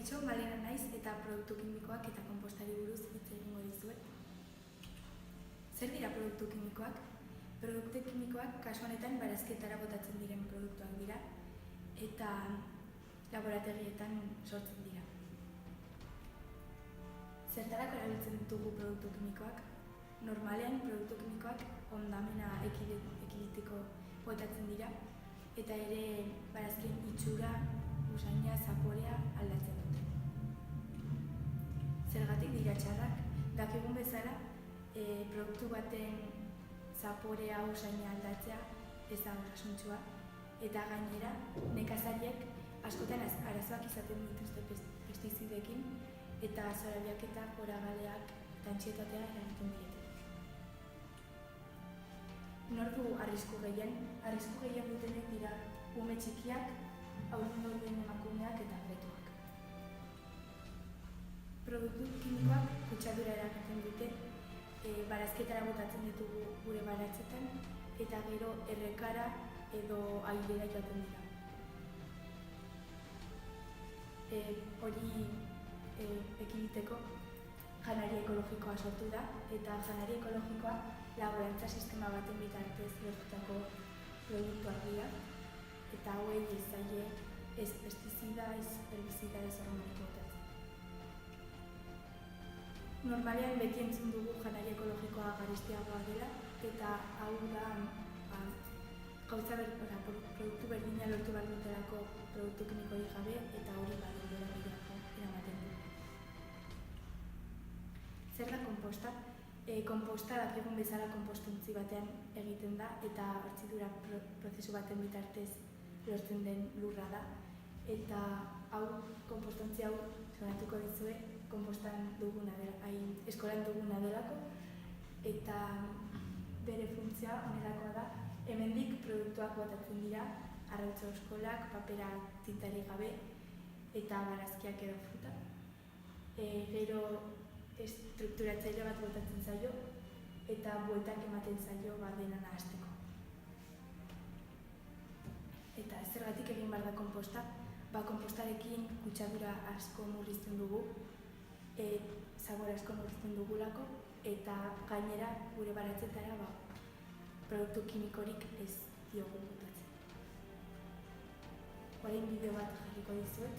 Kaixo, Malena naiz eta produktu kimikoak eta konpostari buruz hitz egingo dizuet. Zer dira produktu kimikoak? Produktu kimikoak kasu honetan barazkietara botatzen diren produktuak dira eta laborategietan sortzen dira. Zertarako erabiltzen ditugu produktu kimikoak? Normalean produktu kimikoak hondamena ekiditeko botatzen dira eta ere barazkien itxura, usaina, zaporea aldatzen dute. Zergatik dira txarrak? Dakigun bezala, produktu baten zaporea, usaina aldatzea ez da osasuntsua eta gainera nekazariek askotan arazoak izaten dituzte pestizidekin eta zorabiak eta poragaleak eta antsietatea eragiten diete. Nor du arrisku gehien? Arrisku gehien dutenek dira ume txikiak, haurdun dauden emakumeak eta fetuak. Produktu kimikoak kutsadura eragiten dute, barazkietara botatzen ditugu gure baratzetan eta gero errekara edo airera joaten dira. Hori ekiditeko janari ekologikoa sortu da eta janari ekologikoa laborantza sistema baten bitartez lortutako produktuak dira eta hauei ez zaie ez pestizida, ez herbizida, ez hormonik botatzen. Normalean beti entzun dugu janari ekologikoa garestiagoa dela eta hau da produktu berdina lortu behar dutelako produktu kimikorik gabe eta hori badela bidako eramaten du. Zer da konposta? Konposta dakigun bezala konpostontzi batean egiten da eta hortzidura prozesu baten bitartez lortzen den lurra da eta konpostontzi hau zonatuko dizue konpostan duguna dela, eskolan duguna delako eta bere funtzioa honelakoa da. Hemendik produktuak botatzen dira, arrautza eskolak, papera tintarik gabe eta barazkiak edo fruta. Gero estrukturatzaile bat botatzen zaio eta bueltak ematen zaio dena nahasteko. Eta zergatik egin behar da konposta? Konpostarekin kutsadura asko murrizten dugu, zabor asko murrizten dugulako eta gainera gure baratzetara produktu kimikorik ez diogu botatzen. Orain bideo bat jarriko dizuet.